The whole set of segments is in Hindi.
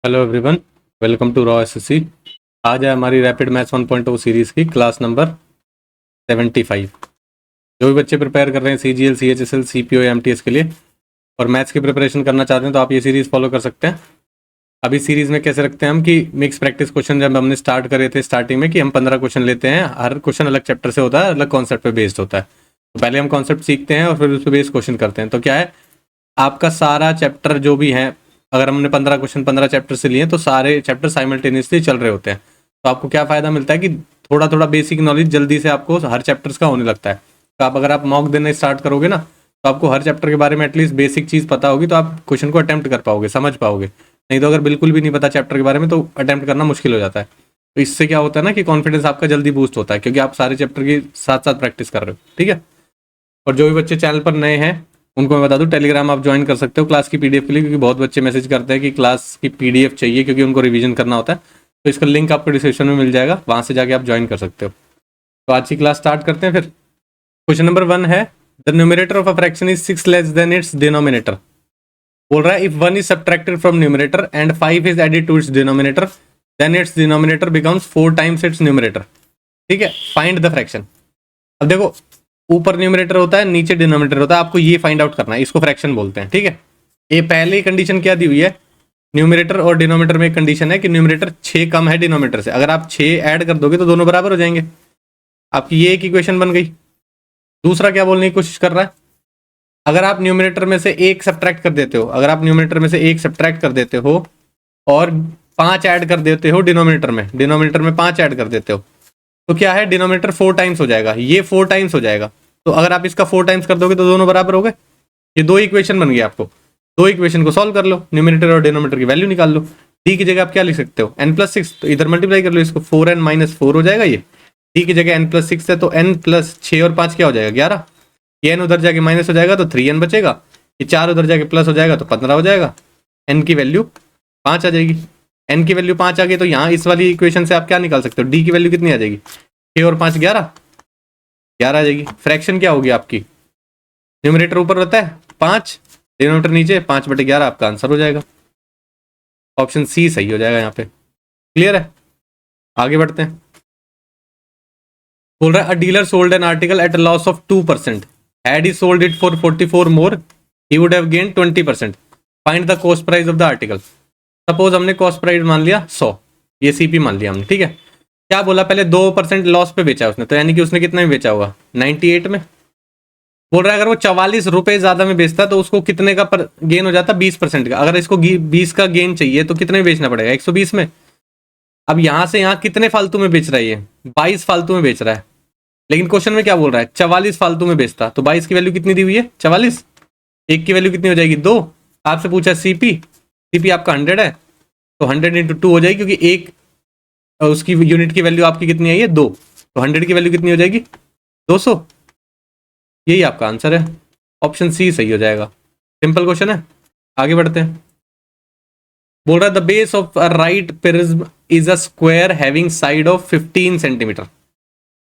Hello everyone, welcome to raw SSC. आज है हमारी रैपिड मैथ्स 1.0 सीरीज़ की क्लास नंबर 75। जो भी बच्चे प्रिपेयर कर रहे हैं सीजीएल, सीएचएसएल, सीपीओ या एमटीएस के लिए और मैथ्स की प्रिपरेशन करना चाहते हैं तो आप ये सीरीज़ फॉलो कर सकते हैं। अभी सीरीज़ में कैसे रखते हैं हम कि मिक्स प्रैक्टिस क्वेश्चन जब हमने स्टार्ट करे थे स्टार्टिंग में कि हम 15 क्वेश्चन लेते हैं, हर क्वेश्चन अलग चैप्टर से होता है, अलग कॉन्सेप्ट पे बेस्ड होता है। तो पहले हम कॉन्सेप्ट सीखते हैं और फिर उस पर बेस्ड क्वेश्चन करते हैं। तो क्या है, आपका सारा चैप्टर जो भी है, अगर हमने 15 क्वेश्चन 15 चैप्टर से लिए तो सारे चैप्टर साइमल्टेनियसली चल रहे होते हैं। तो आपको क्या फ़ायदा मिलता है कि थोड़ा थोड़ा बेसिक नॉलेज जल्दी से आपको हर चैप्टर्स का होने लगता है। तो अगर आप मॉक देना स्टार्ट करोगे ना, तो आपको हर चैप्टर के बारे में एटलीस्ट बेसिक चीज़ पता होगी, तो आप क्वेश्चन को अटैम्प्ट कर पाओगे, समझ पाओगे। नहीं तो अगर बिल्कुल भी नहीं पता चैप्टर के बारे में तो अटैम्प्ट करना मुश्किल हो जाता है। तो इससे क्या होता है ना कि कॉन्फिडेंस आपका जल्दी बूस्ट होता है, क्योंकि आप सारे चैप्टर के साथ साथ प्रैक्टिस कर रहे हो। ठीक है। और जो भी बच्चे चैनल पर नए हैं उनको मैं बता दूं, टेलीग्राम आप ज्वाइन कर सकते हो क्लास की पीडीएफ के लिए, क्योंकि बहुत बच्चे मैसेज करते हैं कि क्लास की पीडीएफ चाहिए क्योंकि उनको रिवीजन करना होता है। तो इसका लिंक आपको डिस्क्रिप्शन में मिल जाएगा, वहां से जाके आप ज्वाइन कर सकते हो। तो आज की क्लास स्टार्ट करते हैं। फिर क्वेश्चन नंबर 1 है, the numerator of a fraction is 6 less than its denominator. बोल रहा है if 1 is subtracted from numerator and 5 is added to its denominator, then its denominator becomes 4 times its numerator. ठीक है, फाइंड द फ्रैक्शन। अब देखो, ऊपर न्यूमरेटर होता है, नीचे डिनोमिनेटर होता है, आपको ये फाइंड आउट करना है, इसको फ्रैक्शन बोलते हैं। ठीक है, ये पहले कंडीशन क्या दी हुई है, न्यूमरेटर और डिनोमिनेटर में एक कंडीशन है कि न्यूमरेटर 6 कम है डिनोमिनेटर से। अगर आप 6 ऐड कर दोगे तो दोनों बराबर हो जाएंगे। आपकी ये एक इक्वेशन बन गई। दूसरा क्या बोलने की कोशिश कर रहा है, अगर आप न्यूमरेटर में से एक सब्ट्रैक्ट कर देते हो, अगर आप न्यूमरेटर में से एक सब्ट्रैक्ट कर देते हो और 5 ऐड कर देते हो डिनोमिनेटर में 5 ऐड कर देते हो, तो क्या है, डिनोमिनेटर 4 टाइम्स हो जाएगा, ये 4 टाइम्स हो जाएगा। तो अगर आप इसका 4 टाइम्स कर दोगे तो दोनों बराबर हो गए। ये दो इक्वेशन बन गई आपको। दो इक्वेशन को सॉल्व कर लो, न्यूमरेटर और डिनोमिनेटर की वैल्यू निकाल लो। डी की जगह आप क्या लिख सकते हो, n+6, तो इधर मल्टीप्लाई कर लो इसको, 4n-4 हो जाएगा ये। डी की जगह n+6 है तो n+6 और 5 क्या हो जाएगा, 11। ये n उधर जाके माइनस हो जाएगा तो 3n बचेगा। ये 4 उधर जाके प्लस हो जाएगा तो 15 हो जाएगा। n की वैल्यू 5 आ जाएगी। n की वैल्यू 5 आ गई तो यहाँ इस वाली इक्वेशन से आप क्या निकाल सकते हो, डी की वैल्यू कितनी आ जाएगी, 6 और 5 11, 11 आ जाएगी। फ्रैक्शन क्या होगी आपकी, न्यूमरेटर ऊपर रहता है 5, डिनोमिनेटर नीचे, 5/11 आपका आंसर हो जाएगा। ऑप्शन सी सही हो जाएगा यहाँ पे। क्लियर है, आगे बढ़ते हैं। बोल रहा है अ dealer sold an article at a loss of 2%, had he sold it for 44 more he would have gain 20%, find the cost price of the article. Suppose हमने कॉस्ट प्राइस मान लिया 100, ये सीपी मान लिया हमने। ठीक है, क्या बोला, पहले 2% लॉस पे बेचा उसने, तो यानी कि उसने कितना में बेचा होगा, 98 में। बोल रहा है अगर वो 44 रुपए ज्यादा में बेचता तो उसको कितने का पर गेन हो जाता, 20% का। अगर इसको 20 का गेन चाहिए तो कितने में बेचना पड़ेगा, 120 में। अब यहां से यहां कितने फालतू में बेच रहा है, ये 22 फालतू में बेच रहा है। लेकिन क्वेश्चन में क्या बोल रहा है, 44 फालतू में बेचता, तो 22 की वैल्यू कितनी दी हुई है, 44। एक की वैल्यू कितनी हो जाएगी, 2। आपसे पूछा सीपी, सीपी आपका 100 है तो 100 × 2 हो जाएगी, क्योंकि एक उसकी यूनिट की वैल्यू आपकी कितनी आई है, 2, तो 100 की वैल्यू कितनी हो जाएगी, 200। यही आपका आंसर है, ऑप्शन सी सही हो जाएगा। सिंपल क्वेश्चन है, आगे बढ़ते हैं। बोल रहा है the base of a right prism is a square having side of 15 centimetre.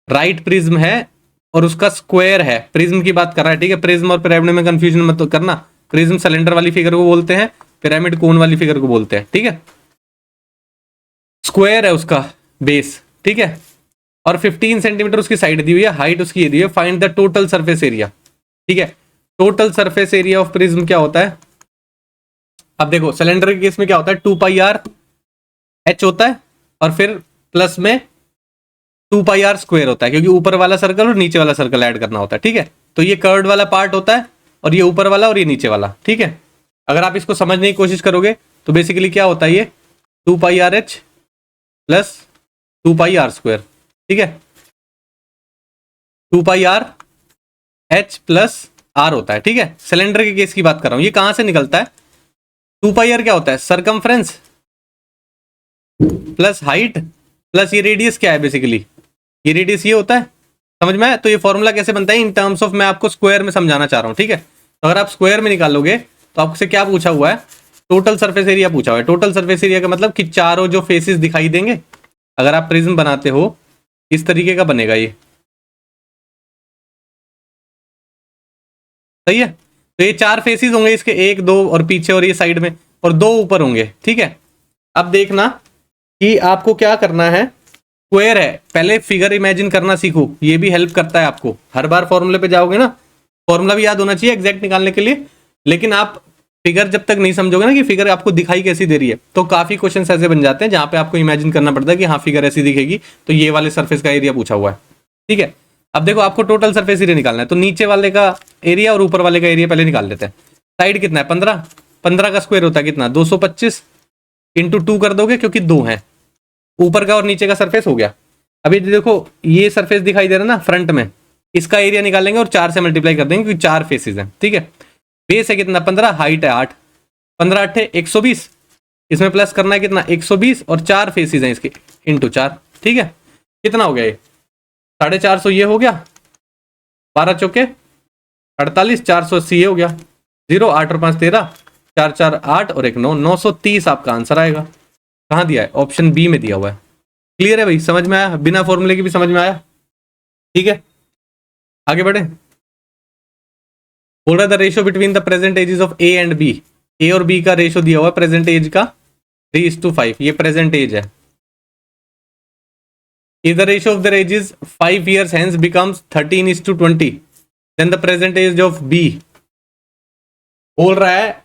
Right prism है और उसका स्क्वायर है, प्रिज्म की बात कर रहा है। ठीक है, प्रिज्म और पिरामिड में कंफ्यूजन मत तो करना। प्रिज्म सिलेंडर वाली फिगर को बोलते हैं, पिरामिड कोन वाली फिगर को बोलते हैं। ठीक है, स्क्वायर है उसका बेस। ठीक है, और 15 सेंटीमीटर उसकी साइड दी हुई है, हाइट उसकी ये दी है। Find the total surface area. ठीक है, total surface area of prism क्या होता है। अब देखो, सिलेंडर के केस में क्या होता है, 2πr(h) होता है और फिर प्लस में 2πr² होता है, क्योंकि ऊपर वाला सर्कल और नीचे वाला सर्कल ऐड करना होता है। ठीक है, तो ये कर्व्ड वाला पार्ट होता है और ये ऊपर वाला और ये नीचे वाला। ठीक है, अगर आप इसको समझने की कोशिश करोगे तो बेसिकली क्या होता है, ये 2πrh प्लस 2πr²। ठीक है, 2πrh प्लस आर होता है। ठीक है, सिलेंडर के केस की बात कर रहा हूं। ये कहां से निकलता है, 2πr क्या होता है, सरकमफ्रेंस प्लस हाइट प्लस ये रेडियस क्या है, बेसिकली ये रेडियस ये होता है। समझ में आया? तो ये फॉर्मूला कैसे बनता है इन टर्म्स ऑफ, मैं आपको स्क्वायर में समझाना चाह रहा हूं। ठीक है, तो अगर आप स्क्वायर में निकालोगे तो आपसे क्या पूछा हुआ है, टोटल सरफेस एरिया पूछा हुआ है। टोटल सरफेस एरिया का मतलब कि चारों जो फेसेस दिखाई देंगे, अगर आप प्रिज्म बनाते हो इस तरीके का बनेगा ये। सही है, तो ये 4 फेसेस होंगे इसके, 1 2 और पीछे और ये साइड में, और 2 ऊपर होंगे। ठीक है, अब देखना कि आपको क्या करना है। स्क्वायर है, पहले फिगर इमेजिन करना सीखो, ये भी हेल्प करता है आपको। हर बार फॉर्मूले पे जाओगे ना, फॉर्मूला भी याद होना चाहिए एग्जैक्ट निकालने के लिए, लेकिन आप फिगर जब तक नहीं समझोगे ना कि फिगर आपको दिखाई कैसी दे रही है, तो काफी क्वेश्चन ऐसे बन जाते हैं जहां पे आपको इमेजिन करना पड़ता है कि हाँ फिगर ऐसी दिखेगी, तो ये वाले सरफेस का एरिया पूछा हुआ है। ठीक है, अब देखो आपको टोटल सरफेस एरिया निकालना है, तो नीचे वाले का एरिया और ऊपर वाले का एरिया पहले निकाल लेते हैं। साइड कितना है 15, 15 का स्क्वायर होता है कितना 225 इंटू 2 कर दोगे क्योंकि 2 है, ऊपर का और नीचे का सरफेस हो गया। अभी देखो ये सरफेस दिखाई दे रहा है ना फ्रंट में, इसका एरिया निकालेंगे और 4 से मल्टीप्लाई कर देंगे क्योंकि 4 फेसेस हैं। ठीक है, बेस है कितना 15, हाइट है 8, 15 8 120, इसमें प्लस करना है कितना 120 और 4 फेसेस हैं इसके इंटू 4। ठीक है, कितना हो गया ये 450, ये हो गया 12 चौके 48, 480 ये हो गया, 0 8 और 5 13, 4 4 8 और 1 9, 930 आपका आंसर आएगा। कहाँ दिया है, ऑप्शन बी में दिया हुआ है। क्लियर है भाई, समझ में आया, बिना फॉर्मूले के भी समझ में आया। ठीक है, आगे बढ़े। बोल रहा the ratio between the present ages of A and B, A और बी का रेशियो दिया हुआ है प्रेजेंट एज का 3:5, ये प्रेजेंट एज है। If the ratio of their ages 5 years hence becomes 13:20, then the present age of B, बोल रहा है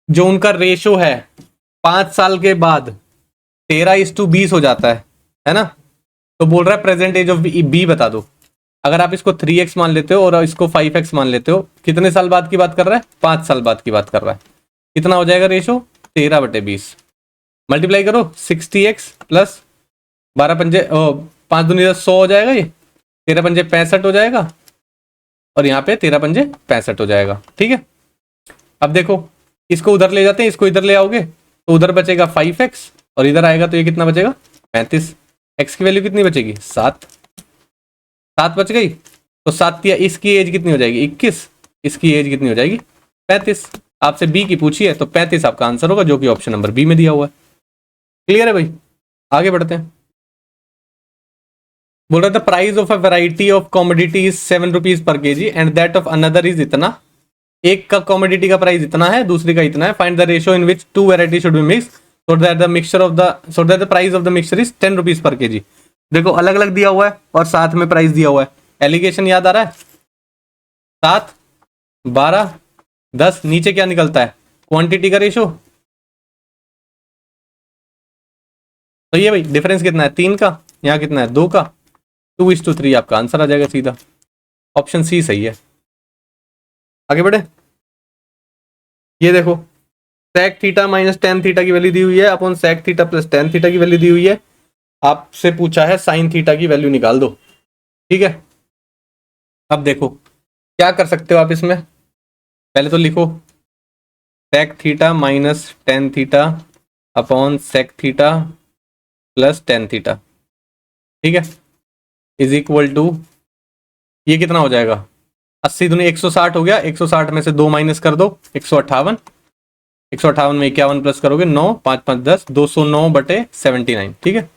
जो उनका रेशो है 5 साल के बाद 13:20 हो जाता है ना, तो बोल रहा है प्रेजेंट एज ऑफ बी बता दो। अगर आप इसको 3x मान लेते हो और इसको 5x मान लेते हो, कितने साल बाद की बात कर रहा है, 5 साल बाद की बात कर रहा है। कितना हो जाएगा रेशो 13/20, मल्टीप्लाई करो 60x प्लस 12 पंजे 5 दूनी 100 हो जाएगा, ये 13 पंजे 65 हो जाएगा, और यहाँ पे 13 पंजे 65 हो जाएगा। ठीक है, अब देखो इसको उधर ले जाते हैं, इसको इधर ले आओगे तो उधर बचेगा 5x और इधर आएगा तो ये कितना बचेगा 35। x की वैल्यू कितनी बचेगी 7, 7 बच गई, तो 7 या इसकी एज कितनी हो जाएगी 21, इसकी एज कितनी हो जाएगी 35। आपसे बी की पूछी है तो 35 आपका आंसर होगा, जो कि ऑप्शन नंबर बी में दिया हुआ है। क्लियर है भाई, आगे बढ़ते हैं। बोल रहा था price of a variety of commodity is 7 rupees per KG and that of another is इतना, एक का कॉमोडिटी का प्राइस इतना है, दूसरी का इतना है, find the ratio in which 2 variety should be mix so that the price of the mixture is 10 rupees per KG. देखो अलग अलग दिया हुआ है और साथ में प्राइस दिया हुआ है, एलिगेशन याद आ रहा है, 7 12 10, नीचे क्या निकलता है क्वांटिटी का रेशो, तो ये भाई डिफरेंस कितना है 3 का, यहाँ कितना है 2 का, 2:3 आपका आंसर आ जाएगा सीधा, ऑप्शन सी सही है। आगे बढ़े, ये देखो sec theta minus tan theta की वैल्यू दी हुई है upon sec theta plus tan theta की वैल्यू दी हुई है, आपसे पूछा है sin थीटा की वैल्यू निकाल दो। ठीक है, अब देखो क्या कर सकते हो आप इसमें, पहले तो लिखो sec theta minus tan theta upon sec theta plus tan theta, ठीक है, इज इक्वल टू, ये कितना हो जाएगा 80 दूनी 160 हो गया, 160 में से 2 माइनस कर दो 158, 158 में 51 प्लस करोगे 9 5 5 10, 209/79। ठीक है,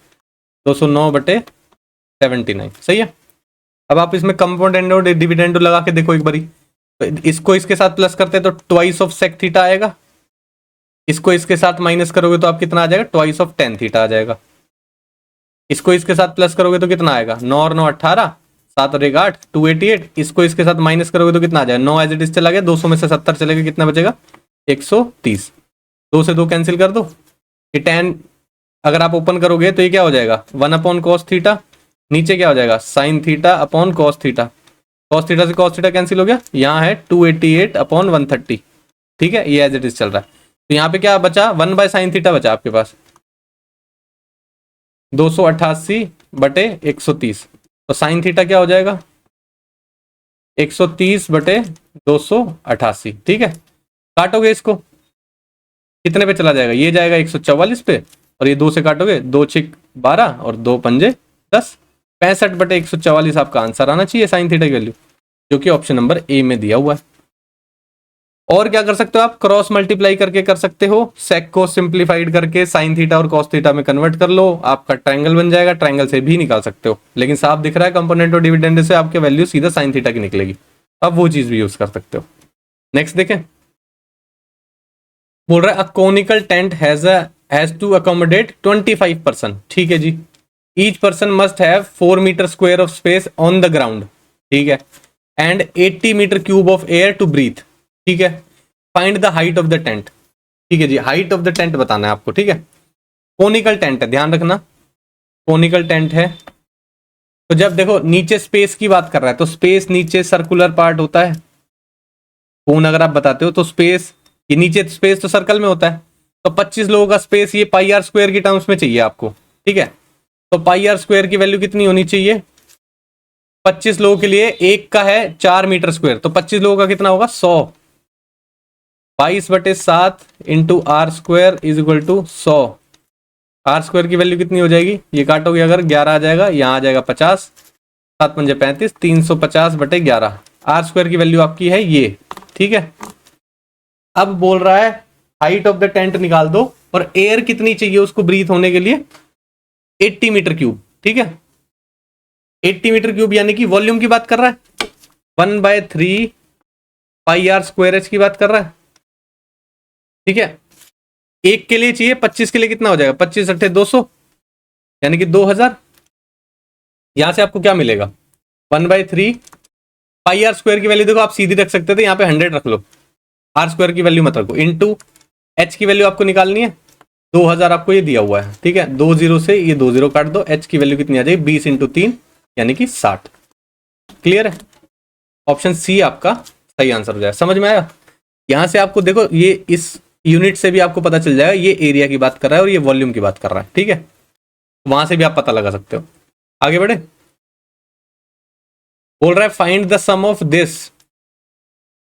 209/79 सही है। अब आप इसमें कंपोनेंट और डिविडेंड लगा के देखो एक बारी, तो इसको इसके साथ प्लस करते तो ट्वाइस ऑफ सेक थीटा आएगा, इसको इसके साथ माइनस करोगे तो आप कितना आ जाएगा ट्वाइस ऑफ टेन थीटा आ जाएगा, इसको इसके साथ प्लस करोगे तो कितना आएगा 9 और 9 18, 7 और 1 8, 288, इसको इसके साथ माइनस करोगे तो कितना आ जाएगा 9 एज इट इज चला गया, 200 में से 70 चलेगा, कितना बचेगा 130, 2 से 2 कैंसिल कर दो, ये tan अगर आप ओपन करोगे तो ये क्या हो जाएगा 1/cos थीटा, नीचे क्या हो जाएगा sin theta upon cos theta, cos theta से cos थीटा कैंसिल हो गया, यहाँ है 288/130। ठीक है, ये एज इट इज चल रहा है, तो यहाँ पे क्या बचा 1/sin थीटा बचा आपके पास 288/130, तो sin थीटा क्या हो जाएगा 130/288। ठीक है, काटोगे इसको कितने पे चला जाएगा, ये जाएगा 144 पे, और ये 2 से काटोगे 2 6 12 और 2 पंजे 10, 65/144 आपका आंसर आना चाहिए साइन थीटा की वैल्यू, जो कि ऑप्शन नंबर ए में दिया हुआ है। और क्या कर सकते हो आप, क्रॉस मल्टीप्लाई करके कर सकते हो, सेक को सिंप्लीफाइड करके साइन थीटा और कॉस थीटा में कन्वर्ट कर लो, आपका ट्रायंगल बन जाएगा, ट्रायंगल से भी निकाल सकते हो, लेकिन साफ दिख रहा है कंपोनेंट और डिविडेंड से आपके वैल्यू सीधा साइन थीटा की निकलेगी, अब वो चीज भी यूज कर सकते हो। नेक्स्ट देखें, बोल रहा है a conical tent has a has to accommodate 25 person, ठीक है जी। Each person must have 4 metre square of space on the ground, ठीक है, and 80 metre cube of air to breathe, ठीक है। Find the height of the tent, ठीक है जी, हाइट ऑफ द टेंट बताना है आपको, ठीक है। कोनिकल टेंट है, ध्यान रखना, कोनिकल टेंट है। तो जब देखो नीचे स्पेस की बात कर रहा है तो स्पेस नीचे सर्कुलर पार्ट होता है, कोन अगर आप बताते हो तो स्पेस, ये नीचे स्पेस तो सर्कल में होता है। तो 25 लोगों का स्पेस ये पाई आर स्क्वायर की टर्म्स में चाहिए आपको, ठीक है। तो पाई आर स्क्वायर की वैल्यू कितनी होनी चाहिए? 25 लोगों के लिए एक का है 4 मीटर स्क्वायर, तो 25 लोगों का कितना होगा? 100। 22/7 into r square is equal to 100। R square की वैल्यू कितनी हो जाएगी? ये काटोगे अगर 11 आ जाएगा, यहाँ आ जाएगा 50, 7 पंजे 35, 350/11। आर स्क्वायर की वैल्यू आपकी है ये, ठीक है। अब बोल रहा है हाइट ऑफ द टेंट निकाल दो, और एयर कितनी चाहिए उसको ब्रीथ होने के लिए? 80 मीटर क्यूब, ठीक है। 80 मीटर क्यूब यानी कि वॉल्यूम की बात कर रहा है, 1/3 पाई आर स्क्वायर एच की बात कर रहा है, ठीक है। एक के लिए चाहिए, 25 के लिए कितना हो जाएगा? 25 अट्ठे 200, यानी कि 2000। यहां से आपको क्या मिलेगा? 1/3 पाई आर स्क्वायर की वैल्यू देखो आप सीधी रख सकते थे, यहाँ पे 100 रख लो, आर स्क्वायर की वैल्यू मत रखो, इनटू एच की वैल्यू आपको निकालनी है, 2000 आपको ये दिया हुआ है, ठीक है। 20 से ये 20 काट दो, एच की वैल्यू कितनी आ जाएगी? 20 इंटू 3 यानी कि 60। क्लियर है? ऑप्शन सी आपका सही आंसर हो जाएगा। समझ में आया? यहां से आपको देखो ये इस यूनिट से भी आपको पता चल जाएगा ये एरिया की बात कर रहा है और ये वॉल्यूम की बात कर रहा है, ठीक है। वहां से भी आप पता लगा सकते हो। आगे बढ़े, बोल रहा है find the sum of this.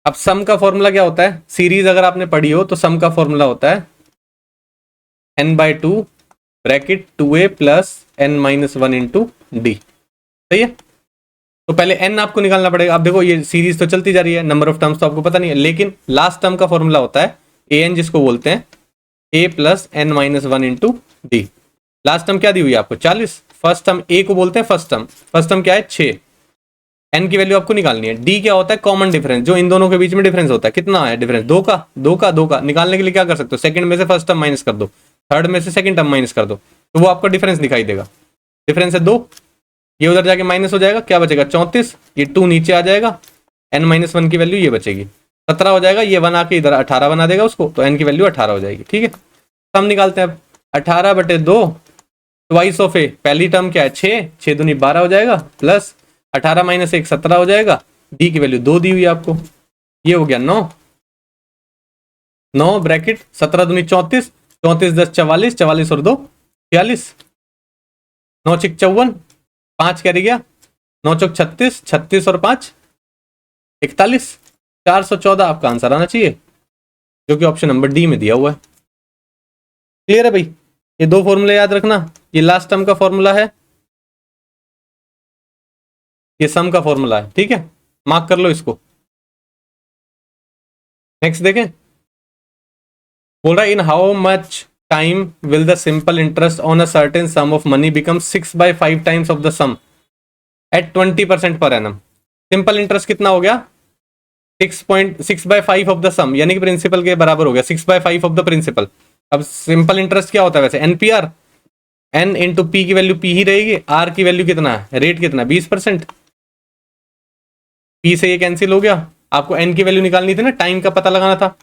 अब सम का फॉर्मूला क्या होता है? सीरीज अगर आपने पढ़ी हो तो सम का फॉर्मूला होता है n/2 bracket 2a plus n-1 into D, सही है। तो पहले n आपको निकालना पड़ेगा। अब देखो ये सीरीज तो चलती जा रही है, नंबर ऑफ टर्म्स तो आपको पता नहीं है, लेकिन लास्ट टर्म का फॉर्मूला होता है an, जिसको बोलते हैं a plus n-1 into D. Last term क्या दी हुई है आपको? 40। फर्स्ट टर्म a को बोलते हैं फर्स्ट टर्म, फर्स्ट टर्म क्या है? 6। n की वैल्यू आपको निकालनी है। d क्या होता है? कॉमन डिफरेंस, जो इन दोनों के बीच में डिफरेंस होता है। कितना है डिफरेंस? 2 का निकालने के लिए क्या कर सकते हो? सेकंड में से फर्स्ट टर्म माइनस कर दो, थर्ड में से सेकंड टर्म माइनस कर दो, तो वो आपका डिफरेंस दिखाई देगा। डिफरेंस है 2, ये उधर जाके माइनस हो जाएगा, क्या बचेगा? 34। ये 2 नीचे आ जाएगा, n-1 की वैल्यू ये बचेगी, 17 हो जाएगा। ये 1 आके इधर 18 बना देगा उसको, तो n की वैल्यू 18 हो जाएगी, ठीक है। सम निकालते हैं अब। 18/2 ट्वाइस ऑफ ए, पहली टर्म क्या है? 6, 6 दूनी 12 हो जाएगा, प्लस 18 माइनस 1 17 हो जाएगा। डी की वैल्यू 2 दी हुई है आपको, ये हो गया 9। 9 ब्रैकेट 17 दूनी 34, 34 10 44, 44 और 2 46, 9 6 54, 5 क्या रह गया? 9 चौक 36, 36 और 5 41, 414 आपका आंसर आना चाहिए, जो कि ऑप्शन नंबर डी में दिया हुआ है। क्लियर है भाई? ये 2 फॉर्मूले याद रखना, ये लास्ट टर्म का फॉर्मूला है, ये सम का फॉर्मूला है, ठीक है। मार्क कर लो इसको। नेक्स्ट देखें, बोल रहा है in how much time will the simple interest on a certain sum of money become 6/5 times of the sum at 20% per annum. Simple interest कितना हो गया? 6/5 ऑफ द सम, यानी कि प्रिंसिपल के बराबर हो गया, 6/5 ऑफ द प्रिंसिपल। अब सिंपल इंटरेस्ट क्या होता है वैसे? एनपीआर, एन इंटू पी की वैल्यू पी ही रहेगी, आर की वैल्यू कितना है? रेट कितना? 20%। पी से ये कैंसिल हो गया, आपको एन की वैल्यू निकालनी थी ना, टाइम का पता लगाना था।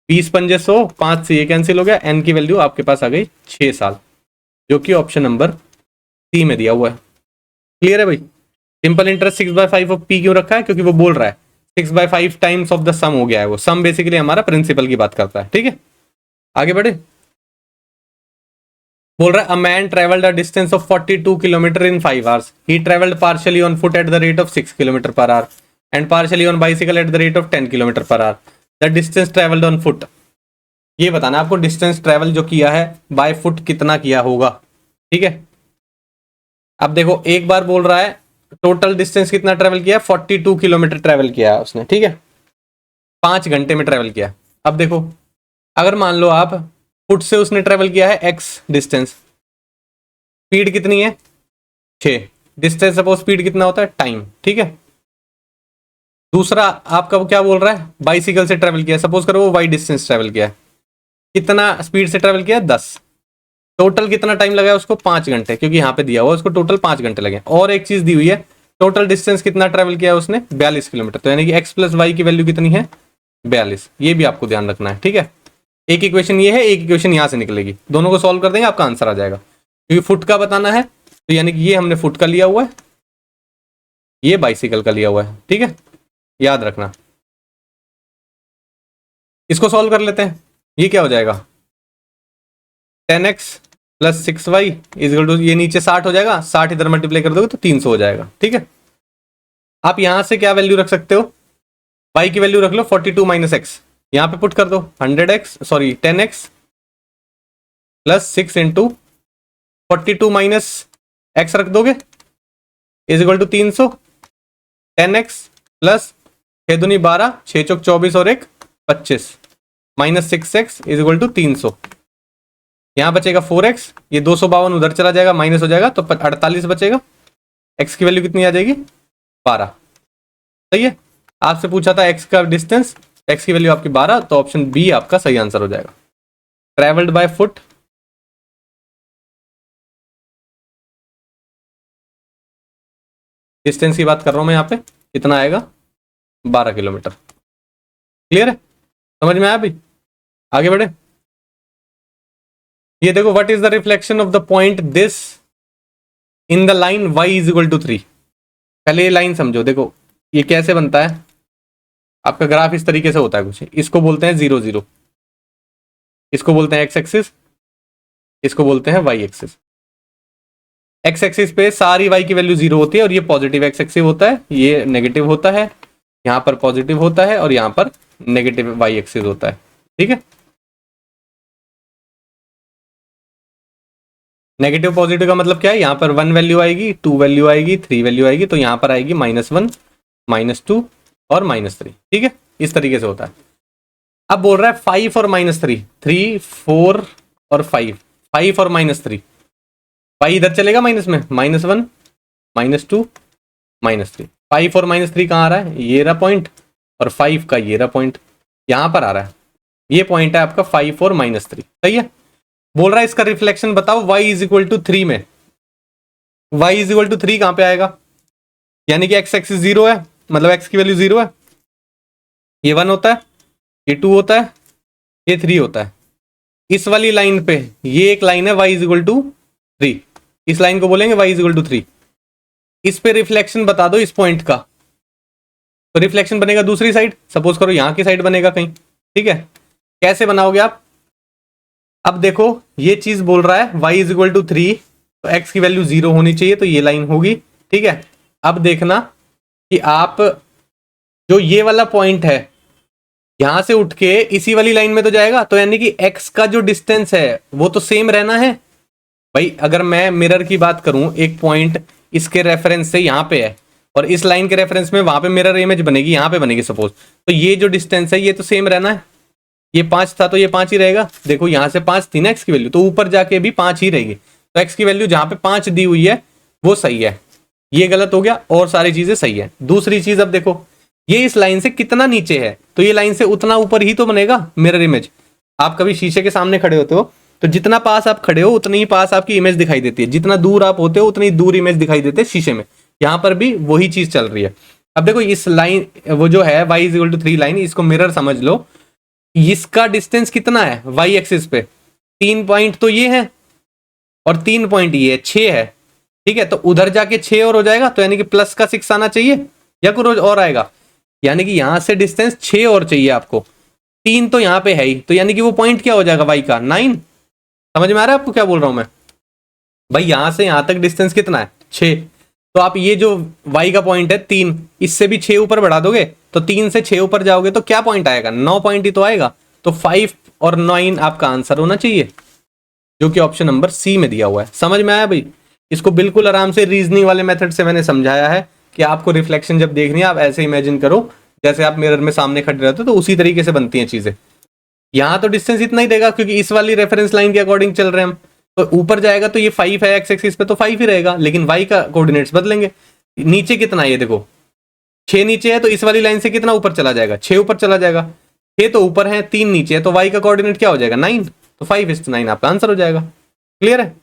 20 पंजे 100, 5 से ये कैंसिल हो गया, एन की वैल्यू आपके पास आ गई 6 साल, जो कि ऑप्शन नंबर सी में दिया हुआ है। क्लियर है भाई? सिंपल इंटरेस्ट 6/5 ऑफ पी क्यों रखा है? क्योंकि वो बोल रहा है 6/5 टाइम्स ऑफ द सम हो गया है, वो सम बेसिकली हमारा प्रिंसिपल की बात करता है, ठीक है। आगे बढ़े, बोल रहा है a man travelled a distance of 42 kilometre in 5 hours. He travelled partially on foot at the rate of 6 kilometre per hour and partially on bicycle at the rate of 10 kilometre per hour. The distance travelled on foot, ये बताना है आपको डिस्टेंस ट्रेवल जो किया है बाय फुट कितना किया होगा, ठीक है। अब देखो एक बार बोल रहा है टोटल डिस्टेंस कितना ट्रेवल किया? 42 किलोमीटर ट्रेवल किया है उसने, ठीक है, 5 घंटे में ट्रेवल किया। अब देखो अगर मान लो आप फुट से उसने ट्रेवल किया है एक्स डिस्टेंस, स्पीड कितनी है? 6। डिस्टेंस सपोज स्पीड कितना होता है? टाइम, ठीक है। दूसरा आपका वो क्या बोल रहा है? बाइसिकल से ट्रेवल किया, सपोज करो वो वाई डिस्टेंस ट्रेवल किया है, कितना स्पीड से ट्रेवल किया? 10। टोटल कितना टाइम लगा है उसको 5 घंटे, क्योंकि यहाँ पे दिया हुआ उसको टोटल 5 घंटे लगे। और एक चीज दी हुई है, टोटल डिस्टेंस कितना ट्रेवल किया है उसने, 42 किलोमीटर। तो यानी कि x प्लस वाई की वैल्यू कितनी है, 42। ये भी आपको ध्यान रखना है, ठीक है। एक इक्वेशन ये है, एक इक्वेशन यहाँ से निकलेगी, दोनों को सॉल्व कर देंगे आपका आंसर आ जाएगा। क्योंकि फुट का बताना है तो यानी कि ये हमने फुट का लिया हुआ है, ये बाइसिकल का लिया हुआ है, ठीक है, याद रखना। इसको सॉल्व कर लेते हैं। ये क्या हो जाएगा, 10x plus 6y equal to, ये नीचे 60 हो जाएगा, 60 इधर मल्टीप्लाई कर दोगे तो 300 हो जाएगा, ठीक है। आप यहां से क्या वैल्यू रख सकते हो, y की वैल्यू रख लो 42 माइनस एक्स, यहां पे पुट कर दो 10x plus 6 into 42 minus x रख दोगे is equal to 300। 10x plus 6 दूनी 12, 6 चौक 24 और 1 25 minus 6x is equal to 300। यहां बचेगा 4x, ये 252 उधर चला जाएगा, माइनस हो जाएगा तो 48 बचेगा। x की वैल्यू कितनी आ जाएगी, 12। सही है, आपसे पूछा था x का डिस्टेंस, x की वैल्यू आपकी 12, तो ऑप्शन बी आपका सही आंसर हो जाएगा। ट्रेवल्ड बाय फुट, डिस्टेंस की बात कर रहा हूं मैं यहाँ पे, कितना आएगा, 12 किलोमीटर। क्लियर है, समझ में आया भाई, आगे बढ़े। ये देखो, what is the reflection of the point this in the line y is equal to 3। पहले ये लाइन समझो, देखो ये कैसे बनता है, आपका ग्राफ इस तरीके से होता है कुछ, इसको बोलते हैं 0 0, इसको बोलते हैं x एक्सिस, इसको बोलते हैं y एक्सिस। x एक्सिस पे सारी y की वैल्यू 0 होती है और ये पॉजिटिव x एक्सिस होता है, ये नेगेटिव होता है, यहां पर पॉजिटिव होता है और यहां पर नेगेटिव y एक्सिस होता है, ठीक है। नेगेटिव पॉजिटिव का मतलब क्या है, यहाँ पर 1 वैल्यू आएगी, 2 वैल्यू आएगी, 3 वैल्यू आएगी, तो यहाँ पर आएगी -1, -2 और -3, ठीक है। इस तरीके से होता है। अब बोल रहा है 5 और -3, 3 4 और 5, 5 और -3, y इधर चलेगा माइनस में, -1 -2 -3, 5 और -3 कहाँ आ रहा है, ये रहा पॉइंट, और 5 का ये रहा पॉइंट, यहां पर आ रहा है, ये पॉइंट है आपका 5 और -3। सही है, बोल रहा है इसका रिफ्लेक्शन बताओ y इज इक्वल टू 3 में। y इज इक्वल टू 3 कहां पे आएगा, यानी कि x एक्सिस 0 है, मतलब x की वैल्यू 0 है, ये 1 होता है, ये 2 होता है, ये 3 होता है। इस वाली लाइन पे ये एक लाइन है y इज इक्वल टू 3, इस लाइन को बोलेंगे y इज इक्वल टू 3। इस पे रिफ्लेक्शन बता दो इस पॉइंट का, तो रिफ्लेक्शन बनेगा दूसरी साइड, सपोज करो यहां की साइड बनेगा कहीं, ठीक है। कैसे बनाओगे आप, अब देखो ये चीज बोल रहा है y इज इक्वल टू 3, तो x की वैल्यू 0 होनी चाहिए, तो ये लाइन होगी, ठीक है। अब देखना कि आप जो ये वाला पॉइंट है यहां से उठ के इसी वाली लाइन में तो जाएगा, तो यानी कि x का जो डिस्टेंस है वो तो सेम रहना है भाई। अगर मैं मिरर की बात करूं, एक पॉइंट इसके रेफरेंस से यहां पे है और इस लाइन के रेफरेंस में वहां पे मिरर इमेज बनेगी, यहां पे बनेगी सपोज, तो ये जो डिस्टेंस है ये तो सेम रहना है। ये 5 था तो ये 5 ही रहेगा, देखो यहां से 5 थी ना x की वैल्यू, तो ऊपर जाके भी 5 ही रहेगी, तो x की वैल्यू जहां पे 5 दी हुई है वो सही है, ये गलत हो गया और सारी चीजें सही है। दूसरी चीज, अब देखो ये इस लाइन से कितना नीचे है, तो ये लाइन से उतना ऊपर ही तो बनेगा मिरर इमेज। आप कभी शीशे के सामने खड़े होते हो तो जितना पास आप खड़े हो उतनी ही पास आपकी इमेज दिखाई देती है, जितना दूर आप होते हो उतनी दूर इमेज दिखाई देते हैं शीशे में। यहां पर भी वही चीज चल रही है। अब देखो इस लाइन, वो जो है y is equal to 3 line, इसको मिरर समझ लो, इसका डिस्टेंस कितना है y एक्सिस पे, 3 पॉइंट तो ये है और 3 पॉइंट ये है, 6 है, ठीक है। तो उधर जाके 6 और हो जाएगा, तो यानी कि प्लस का 6 आना चाहिए या कुछ और आएगा, यानी कि यहां से डिस्टेंस 6 और चाहिए आपको, 3 तो यहां पे है ही, तो यानी कि वो पॉइंट क्या हो जाएगा y का 9। समझ में आ रहा है आपको क्या बोल रहा हूं मैं भाई, यहां से यहां तक डिस्टेंस कितना है 6, तो आप ये जो y का पॉइंट है 3, इससे भी 6 ऊपर बढ़ा दोगे, तो 3 से 6 ऊपर जाओगे तो क्या पॉइंट आएगा, 9 पॉइंट ही तो आएगा, तो 5 और 9 आपका आंसर होना चाहिए, जो कि ऑप्शन नंबर सी में दिया हुआ है। समझ में आया भाई, इसको बिल्कुल आराम से रीजनिंग वाले मेथड से मैंने समझाया है कि आपको रिफ्लेक्शन जब देखनी है आप ऐसे इमेजिन करो जैसे आप मिरर में सामने खड़े रहते हो, तो उसी तरीके से बनती हैं चीजें। यहां तो डिस्टेंस इतना ही देगा क्योंकि इस वाली रेफरेंस लाइन के अकॉर्डिंग चल रहे हैं हम, तो ऊपर जाएगा तो ये 5 है x एक्सिस पे, तो 5 ही रहेगा, लेकिन y का कोऑर्डिनेट्स बदलेंगे। नीचे कितना है ये देखो, 6 नीचे है, तो इस वाली लाइन से कितना ऊपर चला जाएगा, 6 ऊपर चला जाएगा, 6 तो ऊपर है, 3 नीचे है, तो y का कोऑर्डिनेट क्या हो जाएगा 9, तो 5 is to 9 आपका आंसर हो जाएगा। क्लियर है,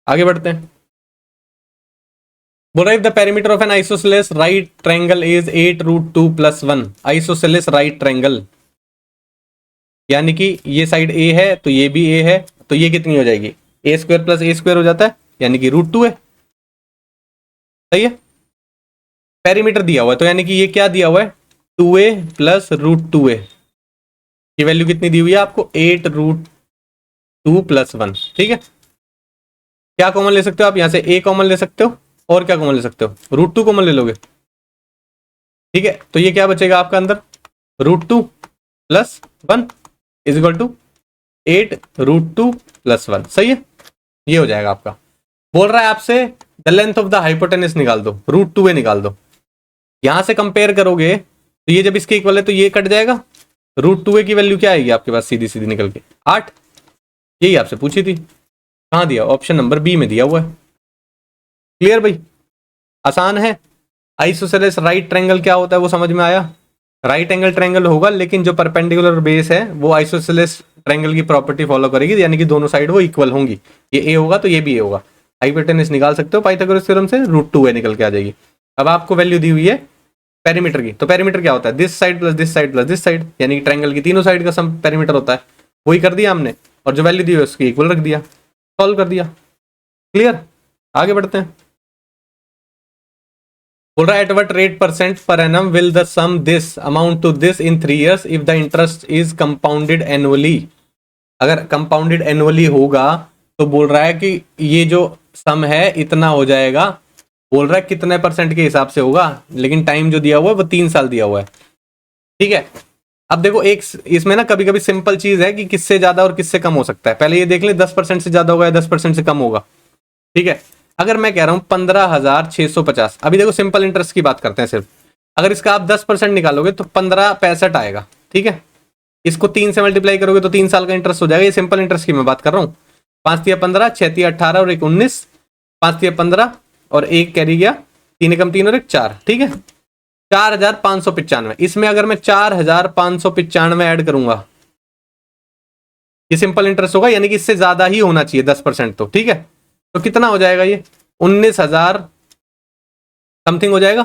आगे बढ़ते हैं। बोल रहा है the perimeter of N isosceles right triangle is 8√2 + 1। Isosceles right triangle यानी कि ये साइड ए है तो ये भी ए है, तो ये कितनी हो जाएगी, a² + a² हो जाता है, यानी कि √2 है। सही है, पेरीमीटर दिया हुआ है तो यानी कि ये क्या दिया हुआ है, 2a + √2a की वैल्यू कितनी दी हुई है आपको, 8√2 + 1। ठीक है, क्या कॉमन ले सकते हो आप, यहां से a कॉमन ले सकते हो और क्या कॉमन ले सकते हो, √2 कॉमन ले लोगे। ठीक है, तो ये क्या बचेगा आपका अंदर, √2 + 1 = 8√2 + 1। सही है, ये हो जाएगा आपका। बोल रहा है आपसे the length of the hypotenuse निकाल दो, √2a निकाल दो। यहां से कंपेयर करोगे तो ये जब इसके इक्वल है तो ये कट जाएगा, √2a की वैल्यू क्या आएगी आपके पास, सीधी सीधी निकल के 8। यही आपसे पूछी थी, कहां दिया, ऑप्शन नंबर बी में दिया हुआ है। क्लियर भाई, आसान है। आइसोसेलेस राइट ट्रायंगल क्या होता है वो समझ में आया। राइट एंगल ट्रायंगल होगा लेकिन जो परपेंडिकुलर बेस है वो आइसोसेलेस ट्रायंगल की प्रॉपर्टी फॉलो करेगी, यानी कि दोनों साइड वो इक्वल होंगी। ये ए होगा तो ये भी ए होगा। हाइपोटेनस निकाल सकते हो पाइथागोरस थ्योरम से, √2a निकल के आ जाएगी। अब आपको वैल्यू दी हुई है पेरीमीटर की, तो पेरीमीटर क्या होता है, this side plus this side plus this side, यानी कि ट्रायंगल की तीनों साइड का सम पेरीमीटर होता है। वही कर दिया हमने, और जो वैल्यू दी हुई है उसकी इक्वल रख दिया, सॉल्व कर दिया। क्लियर, आगे बढ़ते हैं। बोल रहा है at what rate % per annum will the sum this amount to this in 3 years if the interest is compounded annually। अगर कंपाउंडेड एनुअली होगा तो बोल रहा है कि ये जो सम है इतना हो जाएगा। बोल रहा है कितने % के हिसाब से होगा, लेकिन टाइम जो दिया हुआ है वो 3 साल दिया हुआ है। ठीक है, अब देखो एक इसमें ना कभी कभी सिंपल चीज है कि किससे ज्यादा और किससे कम हो सकता है। पहले ये देख ले 10% से ज्यादा होगा या 10% से कम होगा। ठीक है, अगर मैं कह रहा हूं 15,650, अभी देखो सिंपल इंटरेस्ट की बात करते हैं सिर्फ। अगर इसका आप 10% निकालोगे तो 1565 आएगा। ठीक है, इसको 3 से मल्टीप्लाई करोगे तो 3 साल का इंटरेस्ट हो जाएगा। ये सिंपल इंटरेस्ट की मैं बात कर रहा हूँ। 5 × 15, 6 × 18 और 1 19, 5 × 15 और 1 कैरी गया, 3 एकम 3 और 1 4। ठीक है, 4,595। इसमें अगर मैं 4,595 ऐड करूंगा, ये सिंपल इंटरेस्ट होगा, यानी कि इससे ज्यादा ही होना चाहिए 10% तो। ठीक है, तो कितना हो जाएगा ये, 19,000 समथिंग हो जाएगा।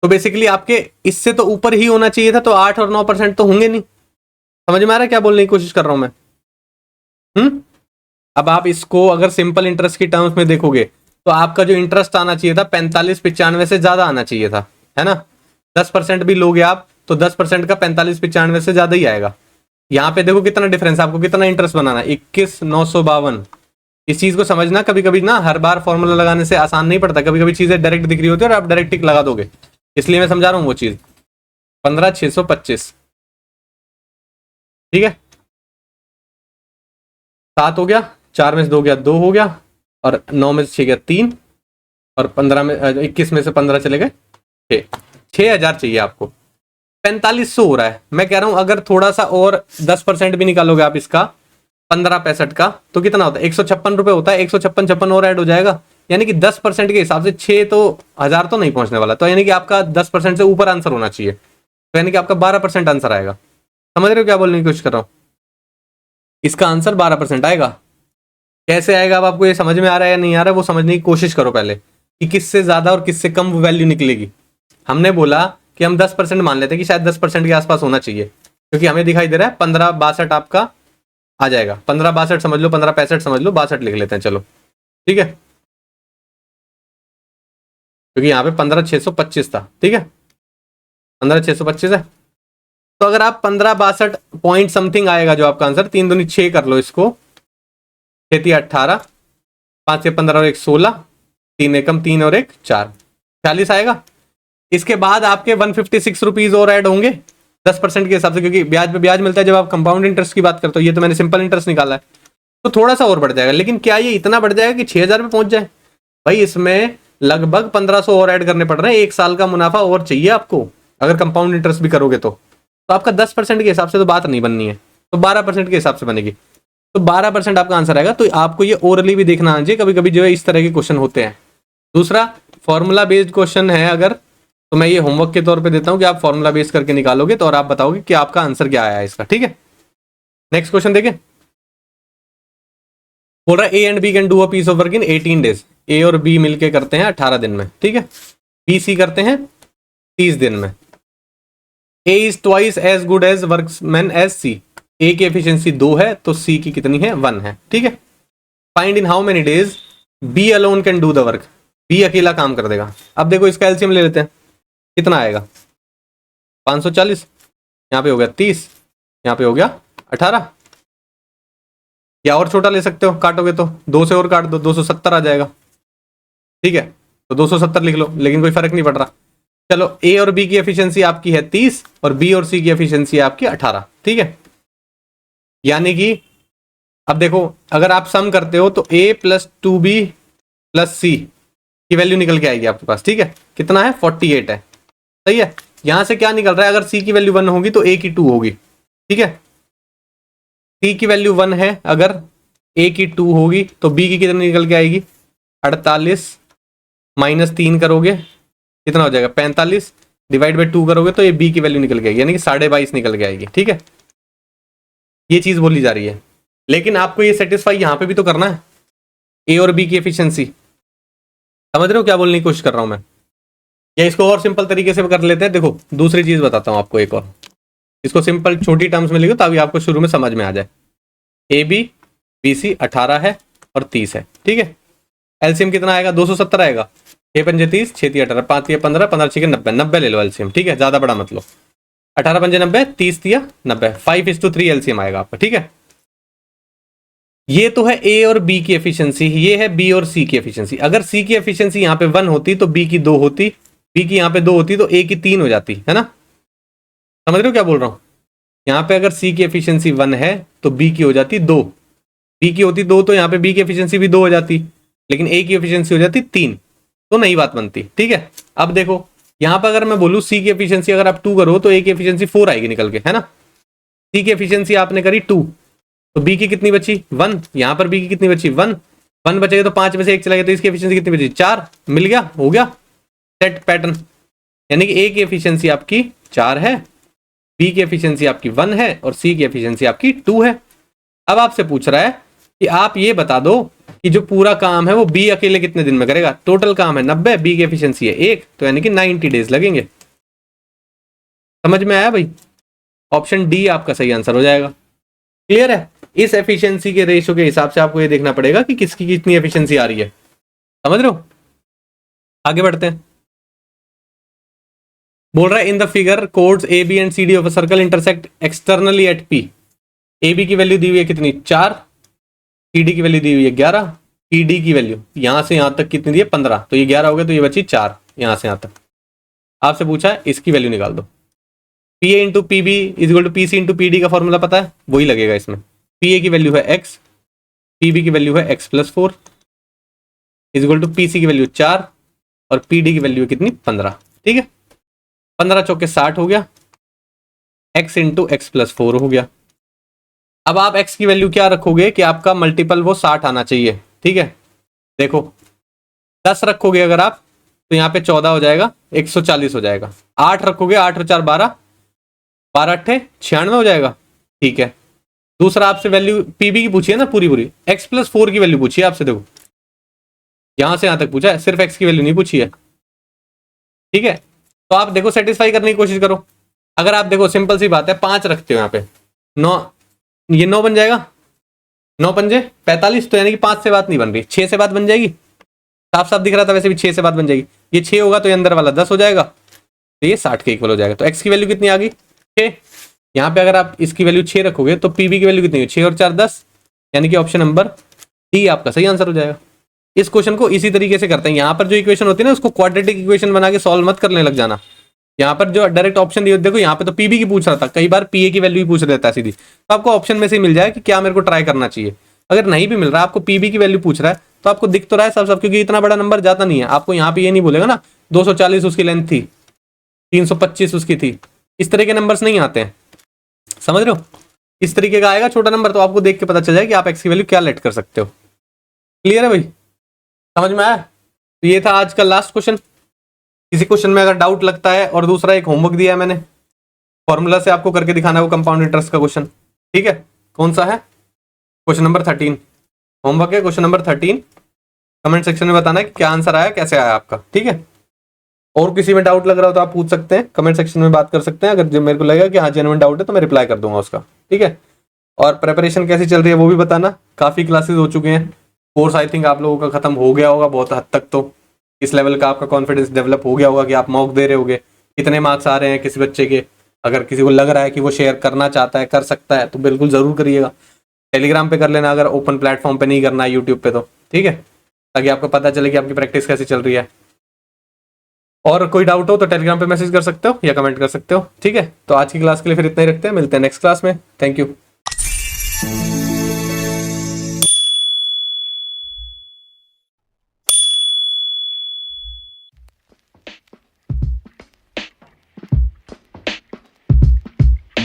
तो बेसिकली आपके इससे तो ऊपर ही होना चाहिए था, तो 8 और 9% तो होंगे नहीं। समझ में आ रहा है क्या बोलने की कोशिश कर रहा हूं मैं। अब आप इसको अगर सिंपल इंटरेस्ट की टर्म्स में देखोगे तो आपका जो इंटरेस्ट आना चाहिए था 4595 से ज्यादा आना चाहिए था, है ना। 10% भी लोगे आप तो 10% का 4595 से ज्यादा ही आएगा। यहाँ पे देखो कितना डिफरेंस, आपको कितना इंटरेस्ट बनाना, 21,952। इस चीज को समझना, कभी कभी ना हर बार फॉर्मूला लगाने से आसान नहीं पड़ता, कभी कभी चीजें डायरेक्ट दिख रही होती है और आप डायरेक्ट टिक लगा दोगे, इसलिए मैं समझा रहा हूँ वो चीज। 15,625। ठीक है, 7 हो गया, 4 में से 2 गया 2 हो गया, और 9 में से 6 गया 3, और 15 में 21 में से 15 चले गए 6,000 चाहिए आपको। 4500 हो रहा है। मैं कह रहा हूं अगर थोड़ा सा और 10% भी निकालोगे आप इसका 1565 का, तो कितना होता है, 156 रुपए होता है। 156 और ऐड हो जाएगा, यानी कि 10% के हिसाब से 6 तो 1000 तो नहीं पहुंचने वाला, तो यानी कि आपका 10% से ऊपर आंसर होना चाहिए, तो यानी कि आपका 12% आंसर आएगा। समझ रहे हो क्या बोलने की कोशिश कर रहा हूं, इसका आंसर 12% आएगा। कैसे आएगा, अब आपको ये समझ में आ रहा है या नहीं आ रहा है वो समझने की कोशिश करो पहले, कि किससे ज्यादा और किससे कम वैल्यू निकलेगी। हमने बोला कि हम 10% मान लेते हैं कि शायद 10% के आसपास होना चाहिए, क्योंकि हमें दिखाई दे रहा है 1562 आपका आ जाएगा। 1562 समझ लो, 1565 समझ लो, 62 लिख लेते हैं चलो। ठीक है, क्योंकि यहाँ पे 15,625 था। ठीक है, 15,625 है, तो अगर आप 1562 पॉइंट समथिंग आएगा जो आपका आंसर, 3 दूनी 6 कर लो इसको, 6 18, 5 से 15 और 1 16, 3 एकम 3 और 1 4, 40 आएगा। इसके बाद आपके 156 रुपीज और ऐड होंगे 10% के हिसाब से, क्योंकि ब्याज पे ब्याज मिलता है जब आप कंपाउंड इंटरेस्ट की बात करते हो। ये तो मैंने सिंपल इंटरेस्ट निकाला है, तो थोड़ा सा और बढ़ जाएगा। लेकिन क्या ये इतना बढ़ जाएगा कि 6,000 पे पहुंच जाए, भाई इसमें लगभग 1500 और ऐड करने पड़ रहे हैं। 1 साल का मुनाफा और चाहिए आपको, अगर कंपाउंड इंटरेस्ट भी करोगे तो आपका 10% के हिसाब से तो बात नहीं बननी है, तो 12% के हिसाब से बनेगी, तो 12% आपका आंसर आएगा। तो आपको ये ओरली भी देखना आना चाहिए, कभी कभी जो है इस तरह के क्वेश्चन होते हैं। दूसरा, फॉर्मूला बेस्ड क्वेश्चन है अगर, तो मैं ये होमवर्क के तौर पे देता हूं कि आप फॉर्मूला बेस करके निकालोगे तो, और आप बताओगे कि आपका आंसर क्या आया है इसका। ठीक है, नेक्स्ट क्वेश्चन देखें। बोल रहा है A and B can do a piece of work in 18 days. A और बी मिलके करते हैं 18 दिन में, ठीक है। बी सी करते हैं 30 दिन में। A is twice as good as workman as C. A की एफिशिएंसी 2 है तो सी की कितनी है, 1 है, ठीक है। Find in how many days B alone can do the work. B अकेला काम कर देगा। अब देखो इसका एलसीएम ले लेते हैं, कितना आएगा 540, यहाँ पे हो गया 30, यहाँ पे हो गया 18, या और छोटा ले सकते हो, काटोगे तो 2 से और काट दो, 270 आ जाएगा, ठीक है। तो 270 लिख लो, लेकिन कोई फर्क नहीं पड़ रहा। चलो ए और बी की एफिशिएंसी आपकी है 30 और बी और सी की एफिशिएंसी है आपकी 18, ठीक है। यानी कि अब देखो अगर आप सम करते हो तो a प्लस 2b प्लस सी की वैल्यू निकल के आएगी आपके पास, ठीक है। कितना है 48 है, सही है। यहां से क्या निकल रहा है, अगर c की वैल्यू 1 होगी तो a की 2 होगी, ठीक है। c की वैल्यू 1 है, अगर a की 2 होगी तो b की कितनी निकल के आएगी 48 माइनस 3 करोगे कितना हो जाएगा 45, डिवाइड बाई 2 करोगे तो ये b की वैल्यू निकल के आएगी, यानी कि 22.5 निकल के आएगी, ठीक है। ये चीज बोली जा रही है, लेकिन आपको ये सेटिस्फाई यहां पे भी तो करना है, ए और बी की एफिशिएंसी। समझ रहे हो क्या बोलने की कोशिश कर रहा हूं मैं? या इसको और सिंपल तरीके से कर लेते हैं। देखो दूसरी चीज बताता हूं आपको एक और, इसको सिंपल छोटी टर्म्स में लिखो ताकि आपको शुरू में समझ में आ जाए। ए बी बी सी 18 है और 30 है, ठीक है। एलसीएम कितना आएगा 270 आएगा, 6 पंजे 30, 6 3 18, 5 3 15, 15 6 90, 90 ले लो एलसीएम, ठीक है। ज्यादा बड़ा मत लो, 18 पंजे 90, 30 दिया 90, 5:3 एलसीएम आएगा आपका, ठीक है। ये तो है ए और बी की एफिशिएंसी, ये है बी और सी की एफिशिएंसी। अगर सी की एफिशिएंसी यहाँ पे 1 होती तो बी की 2 होती, बी की यहाँ पे 2 होती तो ए की 3 हो जाती है ना। समझ रहे हो क्या बोल रहा हूँ? यहाँ पे अगर सी की एफिशिएंसी 1 है तो बी की हो जाती 2, बी की होती 2 तो यहाँ पे बी की एफिशिएंसी भी 2 हो जाती, लेकिन ए की एफिशिएंसी हो जाती 3, तो नई बात बनती, ठीक है। अब देखो यहाँ पर अगर मैं बोलूँ सी की एफिशिएंसी अगर आप 2 करो तो ए की एफिशिएंसी 4 आएगी निकल के, है ना। सी की एफिशिएंसी आपने करी 2 तो बी की कितनी बची 1, यहाँ पर बी की कितनी बची 1, 1 बचेगा तो 5 में से 1 चला गया तो इसकी एफिशिएंसी कितनी बची 4, मिल गया, हो गया सेट पैटर्न। यानी कि ए की एफिशिएंसी आपकी 4 है, बी की एफिशिएंसी आपकी 1 है और सी की एफिशिएंसी आपकी 2 है। अब आपसे पूछ रहा है कि आप ये बता दो कि जो पूरा काम है वो बी अकेले कितने दिन में करेगा। टोटल काम है 90, बी की एफिशिएंसी है 1, तो यानी कि 90 डेज लगेंगे। समझ में आया भाई? ऑप्शन डी आपका सही आंसर हो जाएगा। क्लियर है? इस एफिशिएंसी के रेशियो के हिसाब से आपको ये देखना पड़ेगा कि किसकी कितनी एफिशिएंसी आ रही है। समझ रहे हो? आगे बढ़ते हैं। बोल रहा है in the figure chords A B and C D of a circle intersect externally at P. A B की वैल्यू दी हुई है कितनी 4, सी डी की वैल्यू दी हुई है 11, पी डी की वैल्यू यहां से यहां तक कितनी दी है 15, तो ये 11 हो गया तो ये बची 4 यहां से यहां तक। आपसे पूछा है इसकी वैल्यू निकाल दो। P A into P B is equal to P C into P D का फॉर्मूला पता है, वही लगेगा इसमें। पी ए की वैल्यू है x, पी बी की वैल्यू है x plus 4 is equal to P C की वैल्यू 4 और पी डी की वैल्यू कितनी 15, ठीक है। 15 चौके 60 हो गया, x इंटू एक्स प्लस 4 हो गया। अब आप x की वैल्यू क्या रखोगे कि आपका मल्टीपल वो 60 आना चाहिए, ठीक है। देखो 10 रखोगे अगर आप तो यहाँ पे 14 हो जाएगा, 140 हो जाएगा। 8 रखोगे, 8 और 4 12, 12 8 96 हो जाएगा, ठीक है। दूसरा आपसे वैल्यू पीबी की पूछी है ना पूरी पूरी, x प्लस 4 की वैल्यू पूछी है आपसे। देखो यहां से यहां तक पूछा है, सिर्फ x की वैल्यू नहीं पूछी है, ठीक है। तो आप देखो सेटिस्फाई करने की कोशिश करो। अगर आप देखो सिंपल सी बात है 5 रखते हो यहाँ पे 9, ये 9 बन जाएगा, 9 पंजे 45, तो यानी कि 5 से बात नहीं बन रही, 6 से बात बन जाएगी। साफ साफ दिख रहा था वैसे भी 6 से बात बन जाएगी। ये 6 होगा तो ये अंदर वाला 10 हो जाएगा, तो ये 60 के इक्वल हो जाएगा। तो x की वैल्यू कितनी आ गई 6। यहाँ पे अगर आप इसकी वैल्यू 6 रखोगे तो पीबी की वैल्यू कितनी है 6 और 4 10, यानी कि ऑप्शन नंबर डी आपका सही आंसर हो जाएगा। इस क्वेश्चन को इसी तरीके से करते हैं। यहाँ पर जो इक्वेशन होती है ना उसको क्वाड्रेटिक इक्वेशन बना के सॉल्व मत करने लग जाना। यहाँ पर जो डायरेक्ट ऑप्शन दिए, देखो यहाँ पे तो पीबी की पूछ रहा था, कई बार पीए की वैल्यू भी पूछ देता है सीधी, तो आपको ऑप्शन में से मिल जाए कि क्या मेरे को ट्राई करना चाहिए। अगर नहीं भी मिल रहा, आपको पीबी की वैल्यू पूछ रहा है तो आपको दिख तो रहा है सब सब, क्योंकि इतना बड़ा नंबर जाता नहीं है। आपको यहाँ पे ये नहीं बोलेगा ना 240 उसकी लेंथ थी, 325 उसकी थी, इस तरह के नंबर्स नहीं आते हैं। समझ रहे हो? इस तरीके का आएगा छोटा नंबर, तो आपको देख के पता चल जाए कि आप एक्स की वैल्यू क्या लेट कर सकते हो। क्लियर है भाई? समझ में आया? तो ये था आज का लास्ट क्वेश्चन। किसी क्वेश्चन में अगर डाउट लगता है, और दूसरा एक होमवर्क दिया है मैंने, फॉर्मूला से आपको करके दिखाना है वो कंपाउंड इंटरेस्ट का क्वेश्चन, ठीक है। कौन सा है? Question number 13। होमवर्क है क्वेश्चन नंबर 13, कमेंट सेक्शन में बताना है कि क्या आंसर आया, कैसे आया आपका, ठीक है। और किसी में डाउट लग रहा हो तो आप पूछ सकते हैं, कमेंट सेक्शन में बात कर सकते हैं। अगर जब मेरे को लगेगा कि हाँ जेन्युइन डाउट है तो मैं रिप्लाई कर दूंगा उसका, ठीक है। और प्रिपरेशन कैसी चल रही है वो भी बताना। काफ़ी क्लासेस हो चुके हैं, कोर्स आई थिंक आप लोगों का खत्म हो गया होगा बहुत हद तक, तो इस लेवल का आपका कॉन्फिडेंस डेवलप हो गया होगा कि आप मॉक दे रहे होगे, कितने मार्क्स आ रहे हैं किसी बच्चे के। अगर किसी को लग रहा है कि वो शेयर करना चाहता है, कर सकता है, तो बिल्कुल ज़रूर करिएगा। टेलीग्राम पे कर लेना अगर ओपन प्लेटफॉर्म पे नहीं करना है यूट्यूब पे, तो ठीक है, ताकि आपको पता चले कि आपकी प्रैक्टिस कैसी चल रही है। और कोई डाउट हो तो टेलीग्राम पे मैसेज कर सकते हो या कमेंट कर सकते हो, ठीक है। तो आज की क्लास के लिए फिर इतना ही रखते हैं, मिलते हैं नेक्स्ट क्लास में। Thank you.